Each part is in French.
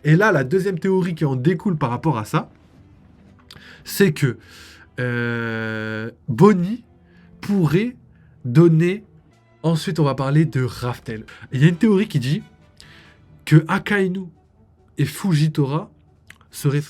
Et là, la deuxième théorie qui en découle par rapport à ça, c'est que Bonnie pourrait donner... Ensuite, on va parler de Raftel. Il y a une théorie qui dit que Akainu et Fujitora seraient...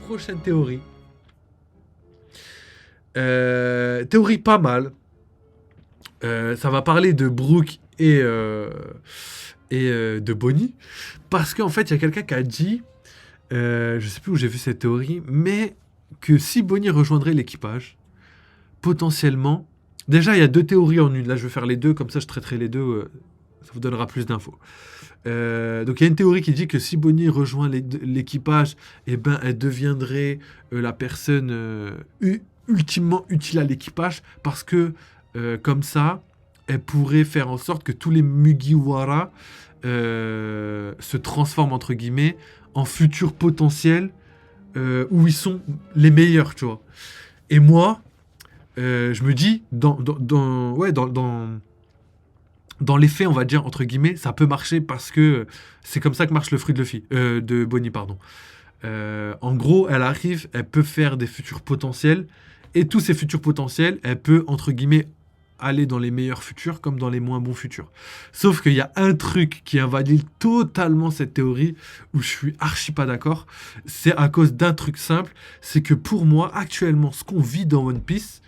Prochaine théorie. Théorie pas mal. Ça va parler de Brooke et de Bonnie. Parce qu'en fait, il y a quelqu'un qui a dit, je sais plus où j'ai vu cette théorie, mais que si Bonnie rejoindrait l'équipage, potentiellement... Déjà, il y a deux théories en une. Là, je vais faire les deux, comme ça je traiterai les deux. Ça vous donnera plus d'infos. Donc il y a une théorie qui dit que si Bonnie rejoint l'équipage, eh ben, elle deviendrait la personne ultimement utile à l'équipage parce que comme ça, elle pourrait faire en sorte que tous les Mugiwara se transforment entre guillemets en futurs potentiels où ils sont les meilleurs, tu vois. Et moi, je me dis dans les faits, on va dire, entre guillemets, ça peut marcher parce que c'est comme ça que marche le fruit de Luffy. De Bonnie, pardon. En gros, elle arrive, elle peut faire des futurs potentiels, et tous ces futurs potentiels, elle peut, entre guillemets, aller dans les meilleurs futurs comme dans les moins bons futurs. Sauf qu'il y a un truc qui invalide totalement cette théorie, où je suis archi pas d'accord, c'est à cause d'un truc simple, c'est que pour moi, actuellement, ce qu'on vit dans One Piece,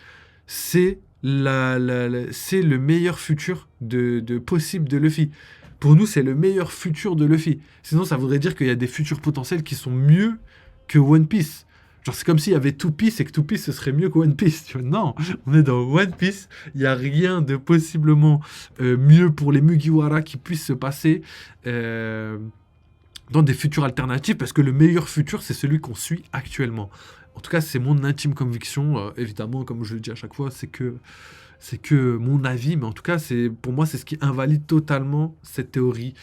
c'est c'est le meilleur futur de possible de Luffy. Pour nous, c'est le meilleur futur de Luffy. Sinon, ça voudrait dire qu'il y a des futurs potentiels qui sont mieux que One Piece. Genre, c'est comme s'il y avait Two Piece et que Two Piece, ce serait mieux que One Piece. Tu vois, non, on est dans One Piece. Il n'y a rien de possiblement mieux pour les Mugiwara qui puisse se passer dans des futurs alternatifs parce que le meilleur futur, c'est celui qu'on suit actuellement. En tout cas, c'est mon intime conviction. Évidemment, comme je le dis à chaque fois, c'est que mon avis, mais en tout cas, pour moi, c'est ce qui invalide totalement cette théorie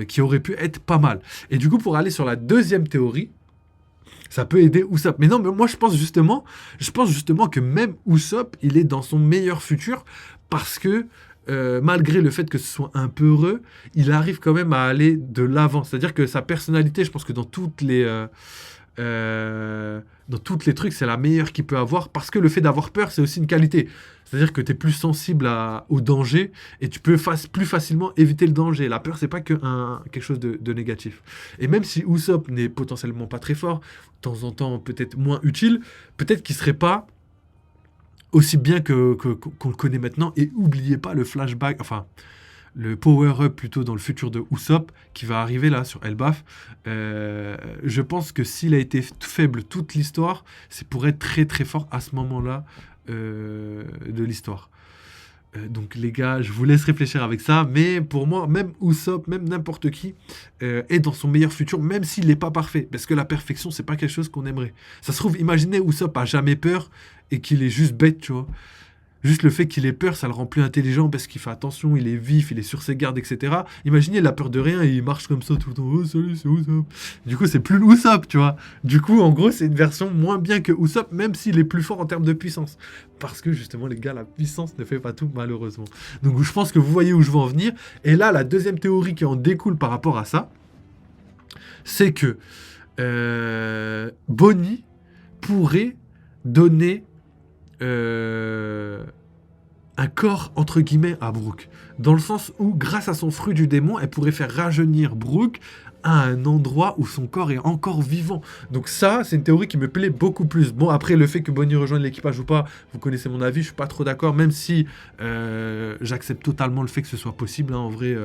qui aurait pu être pas mal. Et du coup, pour aller sur la deuxième théorie, ça peut aider Usopp. Mais non, mais moi, je pense justement que même Usopp, il est dans son meilleur futur parce que malgré le fait que ce soit un peu heureux, il arrive quand même à aller de l'avant. C'est-à-dire que sa personnalité, je pense que dans toutes les trucs, c'est la meilleure qu'il peut avoir parce que le fait d'avoir peur, c'est aussi une qualité. C'est-à-dire que tu es plus sensible au danger et tu peux plus facilement éviter le danger. La peur, c'est pas quelque chose de négatif. Et même si Usopp n'est potentiellement pas très fort, de temps en temps peut-être moins utile, peut-être qu'il serait pas aussi bien qu'on le connaît maintenant. Et oubliez pas le flashback, enfin le power-up plutôt dans le futur de Usopp qui va arriver là sur Elbaf. Je pense que s'il a été faible toute l'histoire, c'est pour être très très fort à ce moment-là de l'histoire. Donc les gars, je vous laisse réfléchir avec ça, mais pour moi, même Usopp, même n'importe qui, est dans son meilleur futur, même s'il n'est pas parfait, parce que la perfection, c'est pas quelque chose qu'on aimerait. Ça se trouve, imaginez Usopp a jamais peur et qu'il est juste bête, tu vois. Juste le fait qu'il ait peur, ça le rend plus intelligent parce qu'il fait attention, il est vif, il est sur ses gardes, etc. Imaginez, il a peur de rien et il marche comme ça tout le temps. Oh, salut, c'est Usopp. Du coup, c'est plus Usopp, tu vois. Du coup, en gros, c'est une version moins bien que Usopp, même s'il est plus fort en termes de puissance. Parce que justement, les gars, la puissance ne fait pas tout, malheureusement. Donc, je pense que vous voyez où je veux en venir. Et là, la deuxième théorie qui en découle par rapport à ça, c'est que Bonnie pourrait donner un corps entre guillemets à Brooke, dans le sens où grâce à son fruit du démon elle pourrait faire rajeunir Brooke à un endroit où son corps est encore vivant. Donc ça, c'est une théorie qui me plaît beaucoup plus. Bon, après, le fait que Bonnie rejoigne l'équipage ou pas, vous connaissez mon avis, je suis pas trop d'accord, même si j'accepte totalement le fait que ce soit possible. Hein, en vrai,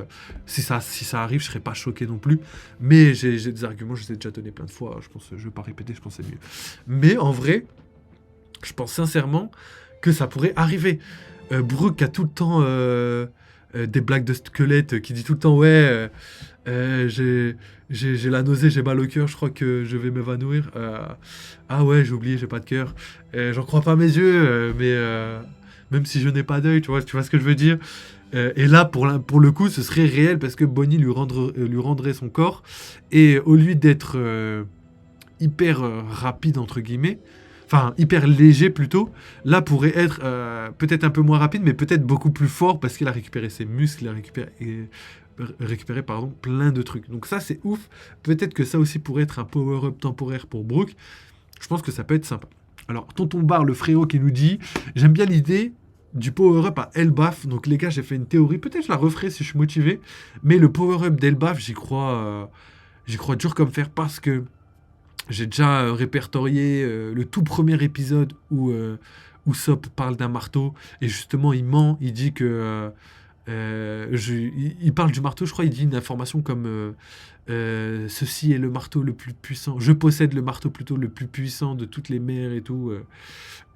si ça arrive, je serais pas choqué non plus. Mais j'ai des arguments, je les ai déjà donnés plein de fois. Je pense, je vais pas répéter, je pense que c'est mieux. Mais en vrai, je pense sincèrement que ça pourrait arriver. Brooke a tout le temps des blagues de squelette, qui dit tout le temps ouais, j'ai la nausée, j'ai mal au cœur, je crois que je vais m'évanouir. Ah ouais, j'ai oublié, j'ai pas de cœur. J'en crois pas à mes yeux, mais même si je n'ai pas d'œil, tu vois ce que je veux dire. Et là, pour le coup, ce serait réel parce que Bonnie lui rendrait son corps. Et au lieu d'être hyper rapide, entre guillemets, enfin hyper léger plutôt, là pourrait être peut-être un peu moins rapide, mais peut-être beaucoup plus fort parce qu'il a récupéré ses muscles, il a récupéré pardon, plein de trucs. Donc ça c'est ouf. Peut-être que ça aussi pourrait être un power-up temporaire pour Brooke. Je pense que ça peut être sympa. Alors Tonton Bar, le frérot qui nous dit, j'aime bien l'idée du power-up à Elbaf. Donc les gars, j'ai fait une théorie, peut-être je la referai si je suis motivé, mais le power-up d'Elbaf, j'y crois dur comme fer parce que j'ai déjà répertorié le tout premier épisode où Sop parle d'un marteau et justement il ment, il dit que il parle du marteau, je crois, il dit une information comme ceci est le marteau le plus puissant, je possède le marteau plutôt le plus puissant de toutes les mers et tout,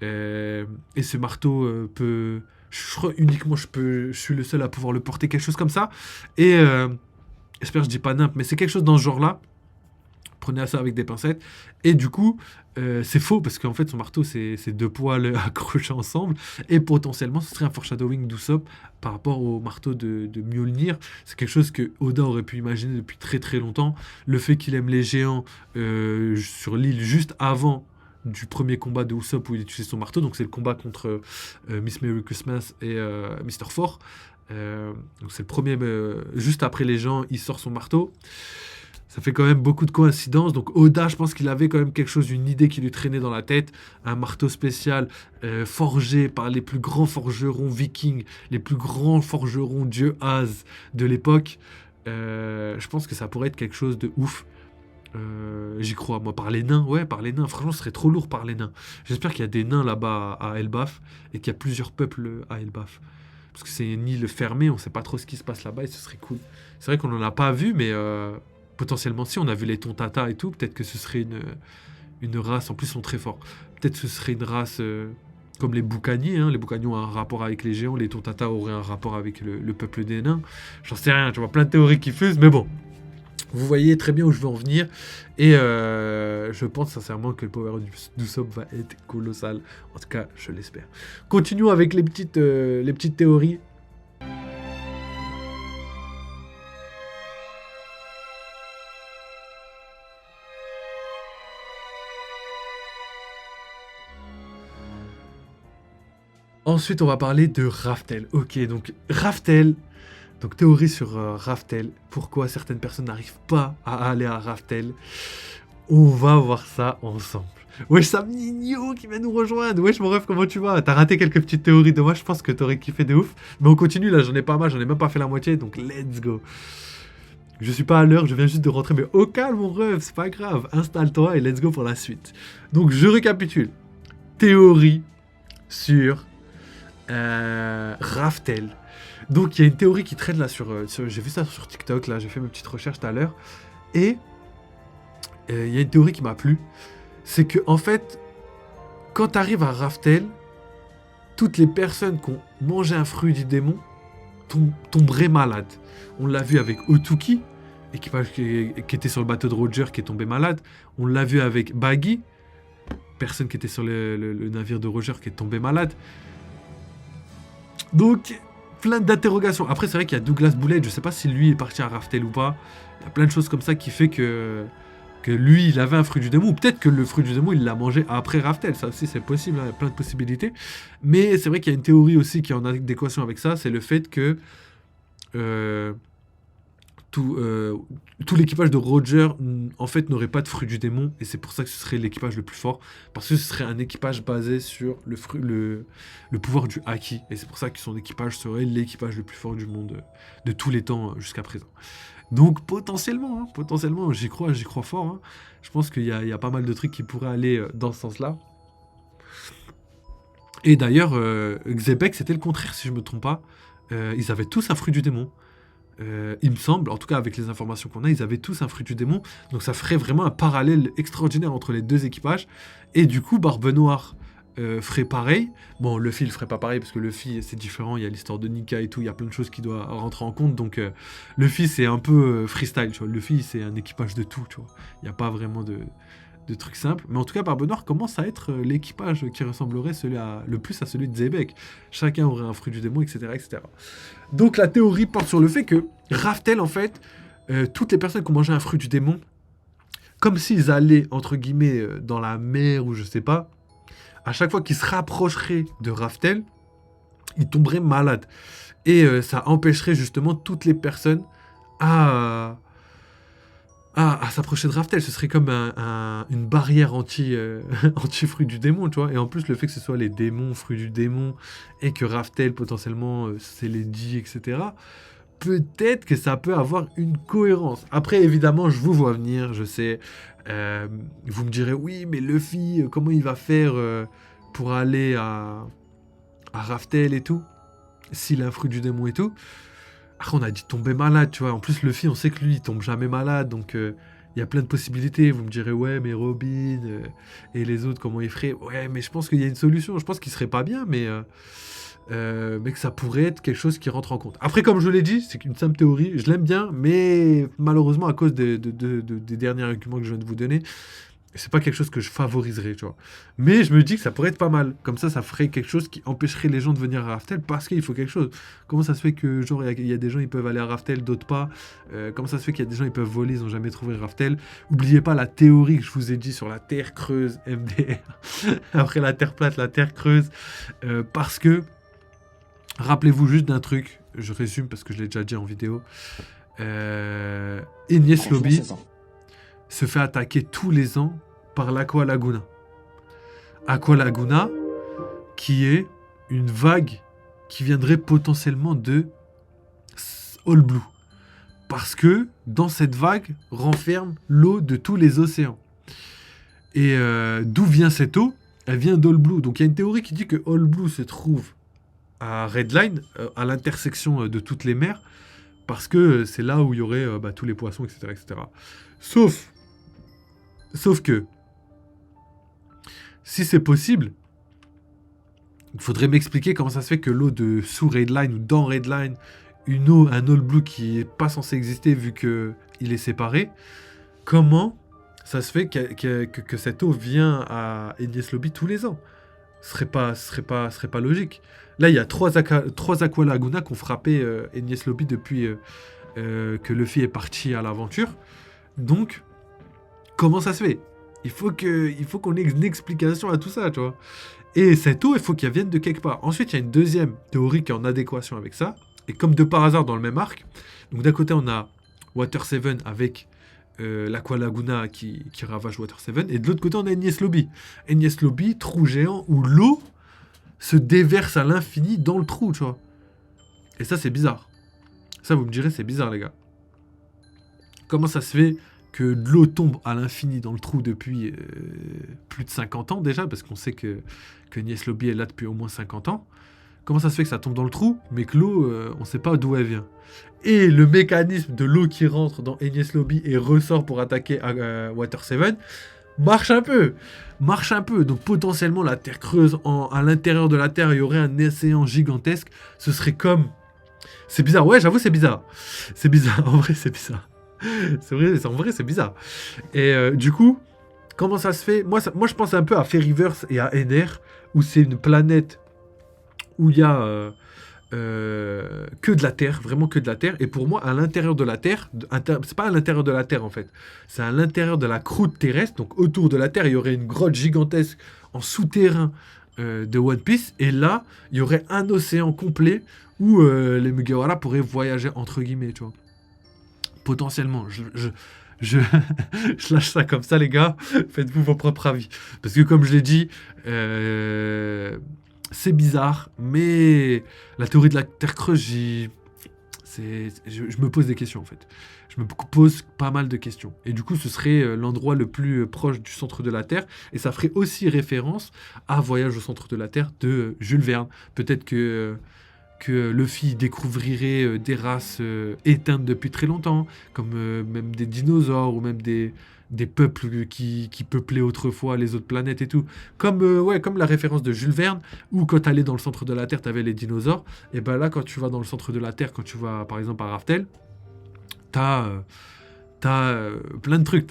et ce marteau peut, je crois uniquement je suis le seul à pouvoir le porter, quelque chose comme ça, et j'espère que je dis pas nimp, mais c'est quelque chose dans ce genre-là. Prenez ça avec des pincettes. Et du coup, c'est faux parce qu'en fait, son marteau, c'est deux poils accrochés ensemble. Et potentiellement, ce serait un foreshadowing d'Usopp par rapport au marteau de Mjolnir. C'est quelque chose que Oda aurait pu imaginer depuis très très longtemps. Le fait qu'il aime les géants sur l'île juste avant du premier combat de Usopp où il utilisait son marteau. Donc, c'est le combat contre Miss Merry Christmas et Mr. Four. Donc, c'est le premier, juste après les gens, il sort son marteau. Ça fait quand même beaucoup de coïncidences. Donc Oda, je pense qu'il avait quand même quelque chose, une idée qui lui traînait dans la tête. Un marteau spécial forgé par les plus grands forgerons vikings, les plus grands forgerons dieu Az de l'époque. Je pense que ça pourrait être quelque chose de ouf. J'y crois, moi, par les nains. Ouais, par les nains. Franchement, ce serait trop lourd par les nains. J'espère qu'il y a des nains là-bas à Elbaf et qu'il y a plusieurs peuples à Elbaf. Parce que c'est une île fermée, on sait pas trop ce qui se passe là-bas et ce serait cool. C'est vrai qu'on en a pas vu, mais potentiellement si on a vu les Tontata et tout, peut-être que ce serait une race, en plus ils sont très forts, peut-être que ce serait une race comme les Boucaniers, hein. Les Boucaniers ont un rapport avec les géants, les Tontata auraient un rapport avec le peuple des nains, j'en sais rien, tu vois, plein de théories qui fusent, mais bon, vous voyez très bien où je veux en venir, et je pense sincèrement que le power d'Usopp va être colossal, en tout cas je l'espère. Continuons avec les petites théories. Ensuite, on va parler de Raftel. Ok, donc Raftel. Donc théorie sur Raftel. Pourquoi certaines personnes n'arrivent pas à aller à Raftel. On va voir ça ensemble. Wesh Sam Nino qui vient nous rejoindre. Wesh mon ref, comment tu vas? T'as raté quelques petites théories de moi, je pense que t'aurais kiffé de ouf. Mais on continue là, j'en ai pas mal, j'en ai même pas fait la moitié, donc let's go. Je suis pas à l'heure, je viens juste de rentrer, mais au calme mon ref, c'est pas grave. Installe-toi et let's go pour la suite. Donc je récapitule. Théorie sur Raftel. Donc il y a une théorie qui traîne là j'ai vu ça sur TikTok, là j'ai fait mes petites recherches tout à l'heure, et il y a une théorie qui m'a plu, c'est que en fait, quand tu arrives à Raftel, toutes les personnes qui ont mangé un fruit du démon tomberaient malades. On l'a vu avec Otuki, qui était sur le bateau de Roger, qui est tombé malade. On l'a vu avec Baggy, personne qui était sur le navire de Roger, qui est tombé malade. Donc, plein d'interrogations. Après, c'est vrai qu'il y a Douglas Boulet, je sais pas si lui est parti à Raftel ou pas. Il y a plein de choses comme ça qui fait que lui, il avait un fruit du démon. Ou peut-être que le fruit du démon, il l'a mangé après Raftel. Ça aussi, c'est possible, hein, il y a plein de possibilités. Mais c'est vrai qu'il y a une théorie aussi qui est en adéquation avec ça, c'est le fait que tout l'équipage de Roger, en fait, n'aurait pas de fruit du démon, et c'est pour ça que ce serait l'équipage le plus fort, parce que ce serait un équipage basé sur le pouvoir du Haki, et c'est pour ça que son équipage serait l'équipage le plus fort du monde de tous les temps jusqu'à présent. Donc potentiellement, j'y crois fort, hein. Je pense qu'il y a pas mal de trucs qui pourraient aller dans ce sens-là. Et d'ailleurs, Xebec, c'était le contraire, si je me trompe pas. Ils avaient tous un fruit du démon. Il me semble, en tout cas avec les informations qu'on a, ils avaient tous un fruit du démon. Donc ça ferait vraiment un parallèle extraordinaire entre les deux équipages. Et du coup, Barbe Noire ferait pareil. Bon, Luffy, il ferait pas pareil parce que Luffy, c'est différent. Il y a l'histoire de Nika et tout. Il y a plein de choses qui doivent rentrer en compte. Donc Luffy, c'est un peu freestyle. Tu vois. Luffy, c'est un équipage de tout. Tu vois. Il n'y a pas vraiment de trucs simples. Mais en tout cas, Barbe Noire commence à être l'équipage qui ressemblerait le plus à celui de Zebek. Chacun aurait un fruit du démon, etc., etc. Donc la théorie porte sur le fait que Raftel, en fait, toutes les personnes qui ont mangé un fruit du démon, comme s'ils allaient, entre guillemets, dans la mer ou je sais pas, à chaque fois qu'ils se rapprocheraient de Raftel, ils tomberaient malades. Et ça empêcherait justement toutes les personnes à, à s'approcher de Raftel. Ce serait comme une barrière anti-fruit du démon, tu vois. Et en plus, le fait que ce soit les démons, fruits du démon, et que Raftel, potentiellement, c'est les dits, etc., peut-être que ça peut avoir une cohérence. Après, évidemment, je vous vois venir, je sais. Vous me direz, oui, mais Luffy, comment il va faire pour aller à Raftel et tout, s'il a un fruit du démon et tout. Après, on a dit tomber malade, tu vois. En plus, Luffy, on sait que lui, il tombe jamais malade, donc il y a plein de possibilités. Vous me direz, ouais, mais Robin et les autres, comment ils feraient? Ouais, mais je pense qu'il y a une solution. Je pense qu'il serait pas bien, mais que ça pourrait être quelque chose qui rentre en compte. Après, comme je l'ai dit, c'est qu'une simple théorie. Je l'aime bien, mais malheureusement, à cause des derniers arguments que je viens de vous donner, c'est pas quelque chose que je favoriserais, tu vois. Mais je me dis que ça pourrait être pas mal. Comme ça ferait quelque chose qui empêcherait les gens de venir à Raftel parce qu'il faut quelque chose. Comment ça se fait que, genre, il y a des gens, ils peuvent aller à Raftel, d'autres pas. Comment ça se fait qu'il y a des gens, ils peuvent voler, ils ont jamais trouvé Raftel. Oubliez pas la théorie que je vous ai dit sur la Terre creuse, MDR. Après la Terre plate, la Terre creuse. Parce que, rappelez-vous juste d'un truc, je résume parce que je l'ai déjà dit en vidéo. Enies Lobby se fait attaquer tous les ans par l'Aqua Laguna. Aqua Laguna, qui est une vague qui viendrait potentiellement de All Blue. Parce que dans cette vague renferme l'eau de tous les océans. Et d'où vient cette eau? Elle vient d'All Blue. Donc il y a une théorie qui dit que All Blue se trouve à Redline, à l'intersection de toutes les mers, parce que c'est là où il y aurait tous les poissons, etc., etc. Sauf que, si c'est possible, il faudrait m'expliquer comment ça se fait que l'eau de sous Redline ou dans Redline, un All Blue qui n'est pas censé exister vu qu'il est séparé, comment ça se fait que cette eau vient à Enies Lobby tous les ans? Ce serait pas logique. Là, il y a trois Aqua Laguna qui ont frappé Enies Lobby depuis que Luffy est parti à l'aventure. Donc, comment ça se fait? Il faut qu'on ait une explication à tout ça, tu vois. Et cette eau, il faut qu'elle vienne de quelque part. Ensuite, il y a une deuxième théorie qui est en adéquation avec ça. Et comme de par hasard dans le même arc, donc d'un côté, on a Water 7 avec l'Aqua Laguna qui ravage Water 7. Et de l'autre côté, on a Enies Lobby. Enies Lobby, trou géant où l'eau se déverse à l'infini dans le trou, tu vois. Et ça, c'est bizarre. Ça, vous me direz, c'est bizarre, les gars. Comment ça se fait que de l'eau tombe à l'infini dans le trou depuis plus de 50 ans déjà, parce qu'on sait que Enies Lobby est là depuis au moins 50 ans. Comment ça se fait que ça tombe dans le trou, mais que l'eau, on ne sait pas d'où elle vient? Et le mécanisme de l'eau qui rentre dans Enies Lobby et ressort pour attaquer Water 7 marche un peu. Donc potentiellement, la Terre creuse, à l'intérieur de la Terre, il y aurait un océan gigantesque. Ce serait comme... C'est bizarre, ouais, j'avoue, c'est bizarre. C'est bizarre, en vrai, c'est bizarre. C'est vrai, en vrai, c'est bizarre. Et du coup, comment ça se fait? Moi, je pense un peu à Fairyverse et à Ener, où c'est une planète où il y a que de la Terre, vraiment que de la Terre. Et pour moi, à l'intérieur de la Terre, c'est pas à l'intérieur de la Terre en fait, c'est à l'intérieur de la croûte terrestre. Donc autour de la Terre, il y aurait une grotte gigantesque en souterrain de One Piece. Et là, il y aurait un océan complet où les Mugiwara pourraient voyager entre guillemets, tu vois. Potentiellement, je lâche ça comme ça, les gars. Faites-vous vos propres avis. Parce que comme je l'ai dit, c'est bizarre, mais la théorie de la Terre creuse, Je me pose des questions en fait. Je me pose pas mal de questions. Et du coup, ce serait l'endroit le plus proche du centre de la Terre. Et ça ferait aussi référence à Voyage au centre de la Terre de Jules Verne. Peut-être que Luffy découvrirait des races éteintes depuis très longtemps, comme même des dinosaures ou même des peuples qui peuplaient autrefois les autres planètes et tout. Comme, ouais, comme la référence de Jules Verne, où quand tu allais dans le centre de la Terre, tu avais les dinosaures. Et ben là, quand tu vas dans le centre de la Terre, quand tu vas par exemple à Raftel, t'as plein de trucs.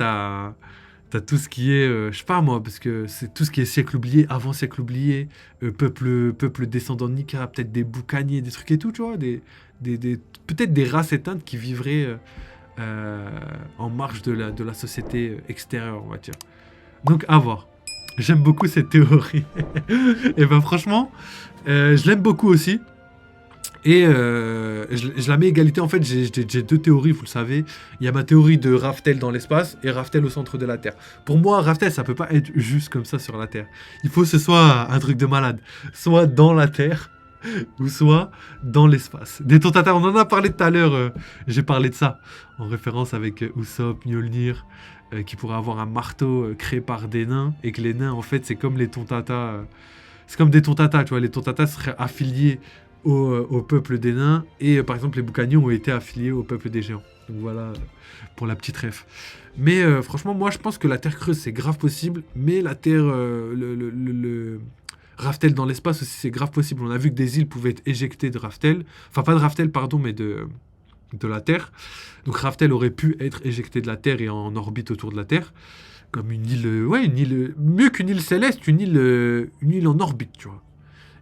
T'as tout ce qui est, je sais pas moi, parce que c'est tout ce qui est siècle oublié, avant siècle oublié, peuple descendant de Nika, peut-être des boucaniers, des trucs et tout, tu vois, peut-être des races éteintes qui vivraient en marge de la société extérieure, on va dire. Donc, à voir. J'aime beaucoup cette théorie. Et ben franchement, je l'aime beaucoup aussi. Et je la mets égalité. En fait, j'ai deux théories, vous le savez. Il y a ma théorie de Raftel dans l'espace et Raftel au centre de la Terre. Pour moi, Raftel, ça peut pas être juste comme ça sur la Terre. Il faut que ce soit un truc de malade. Soit dans la Terre, ou soit dans l'espace. Des Tontatas, on en a parlé tout à l'heure. J'ai parlé de ça, en référence avec Usopp, Mjolnir, qui pourrait avoir un marteau créé par des nains. Et que les nains, en fait, c'est comme les Tontatas. C'est comme des Tontatas, tu vois. Les Tontatas seraient affiliés au peuple des nains, et par exemple les boucaniers ont été affiliés au peuple des géants. Donc voilà, pour la petite ref. Mais franchement, moi je pense que la Terre creuse c'est grave possible, mais la Terre, le Raftel dans l'espace aussi c'est grave possible. On a vu que des îles pouvaient être éjectées de Raftel, enfin pas de Raftel pardon, mais de la Terre. Donc Raftel aurait pu être éjecté de la Terre et en orbite autour de la Terre, comme une île, ouais, une île, mieux qu'une île céleste, une île en orbite, tu vois.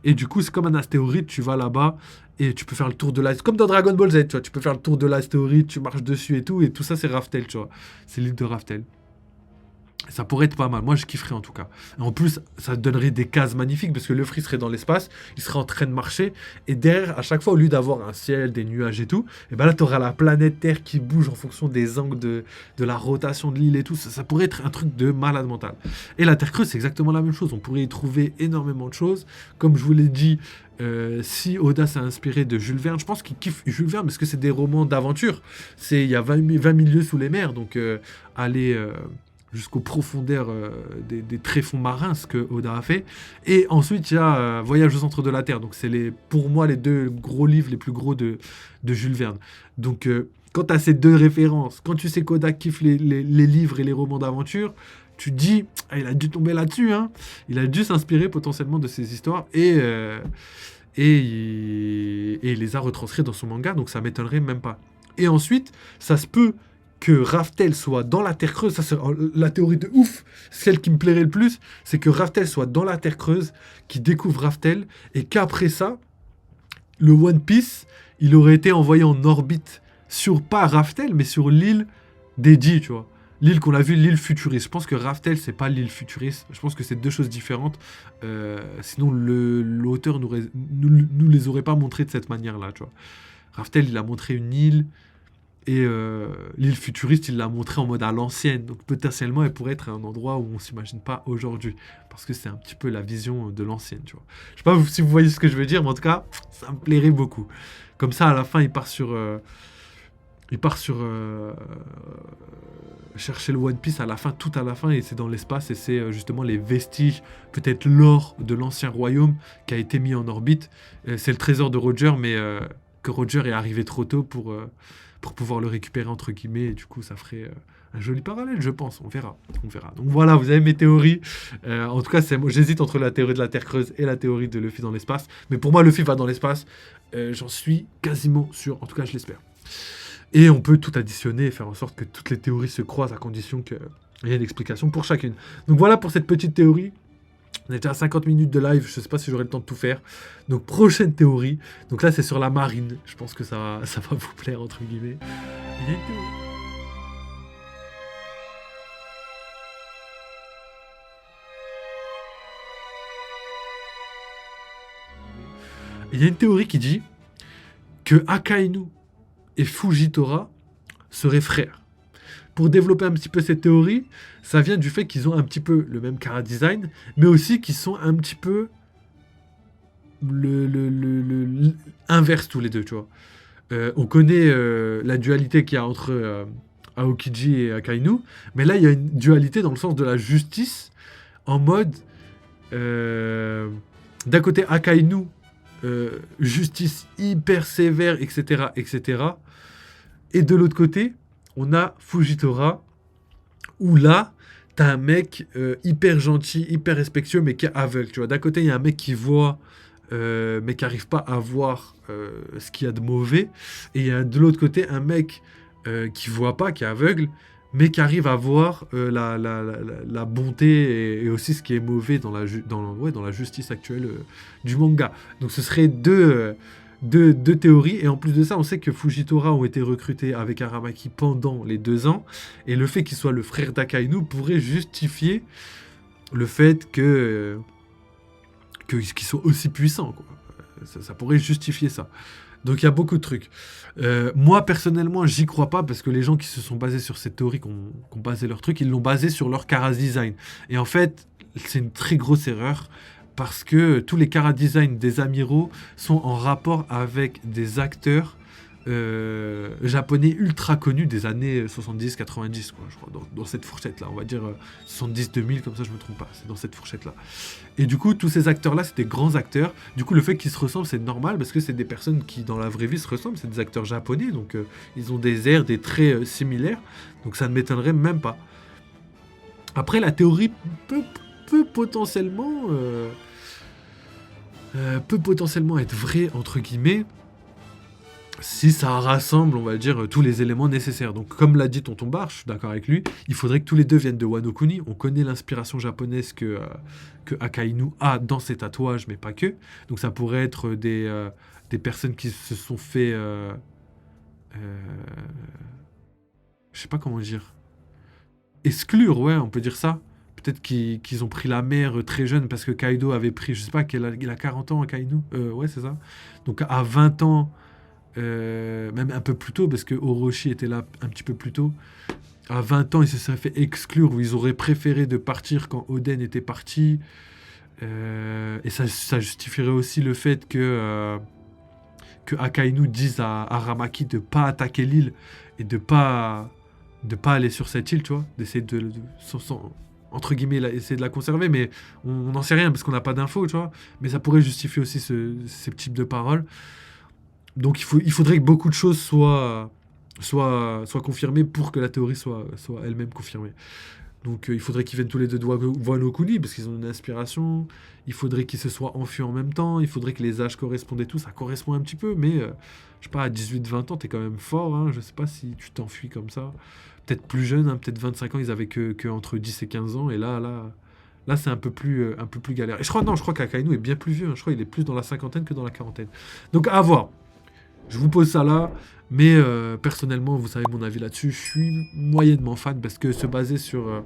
Et du coup, c'est comme un astéroïde, tu vas là-bas et tu peux faire le tour de l'astéroïde. Comme dans Dragon Ball Z, tu vois, tu peux faire le tour de l'astéroïde, tu marches dessus et tout ça, c'est Raftel, tu vois. C'est l'île de Raftel. Ça pourrait être pas mal. Moi, je kifferais en tout cas. Et en plus, ça donnerait des cases magnifiques parce que le Free serait dans l'espace, il serait en train de marcher. Et derrière, à chaque fois, au lieu d'avoir un ciel, des nuages et tout, et ben là, tu auras la planète Terre qui bouge en fonction des angles de la rotation de l'île et tout. Ça pourrait être un truc de malade mental. Et la Terre creuse, c'est exactement la même chose. On pourrait y trouver énormément de choses. Comme je vous l'ai dit, si Oda s'est inspiré de Jules Verne, je pense qu'il kiffe Jules Verne parce que c'est des romans d'aventure. Il y a 20 milieux sous les mers. Donc, aller jusqu'aux profondeurs des tréfonds marins, ce que Oda a fait. Et ensuite, il y a Voyage au centre de la Terre. Donc, c'est pour moi les deux gros livres les plus gros de Jules Verne. Donc, quand tu as ces deux références, quand tu sais qu'Oda kiffe les livres et les romans d'aventure, tu te dis, ah, il a dû tomber là-dessus. Hein. Il a dû s'inspirer potentiellement de ces histoires et il les a retranscrits dans son manga. Donc, ça m'étonnerait même pas. Et ensuite, ça se peut que Raftel soit dans la Terre creuse, ça c'est la théorie de ouf, celle qui me plairait le plus, c'est que Raftel soit dans la Terre creuse, qu'il découvre Raftel, et qu'après ça, le One Piece, il aurait été envoyé en orbite sur, pas Raftel, mais sur l'île d'Eddie, tu vois. L'île qu'on a vue, l'île futuriste. Je pense que Raftel, c'est pas l'île futuriste. Je pense que c'est deux choses différentes. Sinon, l'auteur nous les aurait pas montré de cette manière-là, tu vois. Raftel, il a montré une île. Et l'île futuriste, il l'a montré en mode à l'ancienne. Donc potentiellement, elle pourrait être un endroit où on s'imagine pas aujourd'hui. Parce que c'est un petit peu la vision de l'ancienne, tu vois. Je sais pas si vous voyez ce que je veux dire, mais en tout cas, ça me plairait beaucoup. Comme ça, à la fin, il part sur chercher le One Piece à la fin, tout à la fin, et c'est dans l'espace, et c'est justement les vestiges, peut-être l'or de l'ancien royaume qui a été mis en orbite. C'est le trésor de Roger, mais que Roger est arrivé trop tôt pour pouvoir le récupérer entre guillemets, et du coup ça ferait un joli parallèle, je pense. On verra. Donc voilà, vous avez mes théories. En tout cas, moi, j'hésite entre la théorie de la Terre creuse et la théorie de Luffy dans l'espace, mais pour moi Luffy va dans l'espace, j'en suis quasiment sûr, en tout cas je l'espère. Et on peut tout additionner et faire en sorte que toutes les théories se croisent à condition qu'il y ait une explication pour chacune. Donc voilà pour cette petite théorie. On est déjà à 50 minutes de live, je sais pas si j'aurai le temps de tout faire. Donc prochaine théorie, donc là c'est sur la marine, je pense que ça va vous plaire entre guillemets. Il y a une théorie. Il y a une théorie qui dit que Akainu et Fujitora seraient frères. Pour développer un petit peu cette théorie, ça vient du fait qu'ils ont un petit peu le même chara design, mais aussi qu'ils sont un petit peu inverse tous les deux, tu vois. On connaît la dualité qu'il y a entre Aokiji et Akainu, mais là il y a une dualité dans le sens de la justice, en mode euh, d'un côté Akainu, justice hyper sévère, etc., etc. Et de l'autre côté, on a Fujitora, où là, t'as un mec hyper gentil, hyper respectueux, mais qui est aveugle. Tu vois, d'un côté, il y a un mec qui voit, mais qui n'arrive pas à voir ce qu'il y a de mauvais. Et il y a de l'autre côté un mec qui voit pas, qui est aveugle, mais qui arrive à voir la bonté et aussi ce qui est mauvais dans la justice actuelle du manga. Donc ce serait deux théories. Et en plus de ça, on sait que Fujitora ont été recrutés avec Aramaki pendant les 2 ans. Et le fait qu'il soit le frère d'Akainu pourrait justifier le fait qu'ils soient aussi puissants, quoi. Ça pourrait justifier ça. Donc il y a beaucoup de trucs. Moi, personnellement, j'y crois pas parce que les gens qui se sont basés sur cette théorie, qui ont basé leur truc, ils l'ont basé sur leur chara design. Et en fait, c'est une très grosse erreur parce que tous les chara design des amiraux sont en rapport avec des acteurs japonais ultra connus des années 70-90, quoi, je crois, dans cette fourchette-là. On va dire 70-2000, comme ça je me trompe pas. C'est dans cette fourchette-là. Et du coup, tous ces acteurs-là, c'est des grands acteurs. Du coup, le fait qu'ils se ressemblent, c'est normal parce que c'est des personnes qui, dans la vraie vie, se ressemblent. C'est des acteurs japonais, donc ils ont des airs, des traits similaires. Donc ça ne m'étonnerait même pas. Après, la théorie peut potentiellement, peut potentiellement être vraie, entre guillemets, si ça rassemble, on va dire, tous les éléments nécessaires. Donc, comme l'a dit Tonton Bar, je suis d'accord avec lui, il faudrait que tous les deux viennent de Wano Kuni. On connaît l'inspiration japonaise que Akainu a dans ses tatouages, mais pas que. Donc, ça pourrait être des personnes qui se sont fait... je sais pas comment dire. Exclure, ouais, on peut dire ça. Peut-être qu'ils ont pris la mer très jeune parce que Kaido avait pris, je sais pas, il a 40 ans, Akainu. Ouais, c'est ça. Donc, à 20 ans... même un peu plus tôt, parce que Orochi était là un petit peu plus tôt. À 20 ans, il se serait fait exclure, ou ils auraient préféré de partir quand Oden était parti. Et ça justifierait aussi le fait que Akainu dise à Aramaki de pas attaquer l'île et de pas aller sur cette île, tu vois, d'essayer entre guillemets, essayer de la conserver, mais on n'en sait rien parce qu'on n'a pas d'infos, tu vois. Mais ça pourrait justifier aussi ce type de paroles. Donc il faudrait que beaucoup de choses soient confirmées pour que la théorie soit elle-même confirmée. Donc il faudrait qu'ils viennent tous les deux de Wano Kuni, parce qu'ils ont une inspiration. Il faudrait qu'ils se soient enfuis en même temps. Il faudrait que les âges correspondent et tout. Ça correspond un petit peu, mais je sais pas, à 18-20 ans, t'es quand même fort. Hein. Je sais pas si tu t'enfuis comme ça. Peut-être plus jeune, hein, peut-être 25 ans, ils avaient que entre 10 et 15 ans. Et là c'est un peu plus galère. Et je crois qu'Akainu est bien plus vieux. Hein. Je crois qu'il est plus dans la cinquantaine que dans la quarantaine. Donc à voir. Je vous pose ça là, mais personnellement, vous savez mon avis là-dessus, je suis moyennement fan parce que se baser sur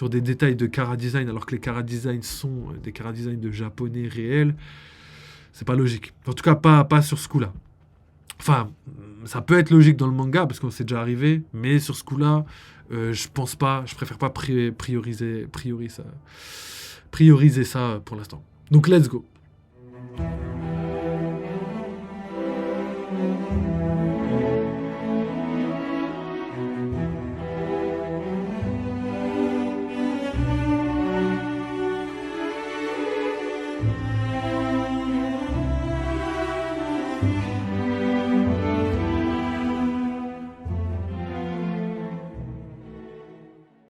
des détails de chara design, alors que les chara design sont des chara design de japonais réels, c'est pas logique. En tout cas, pas sur ce coup-là. Enfin, ça peut être logique dans le manga parce qu'on s'est déjà arrivé, mais sur ce coup-là, je pense pas, je préfère pas prioriser ça pour l'instant. Donc let's go.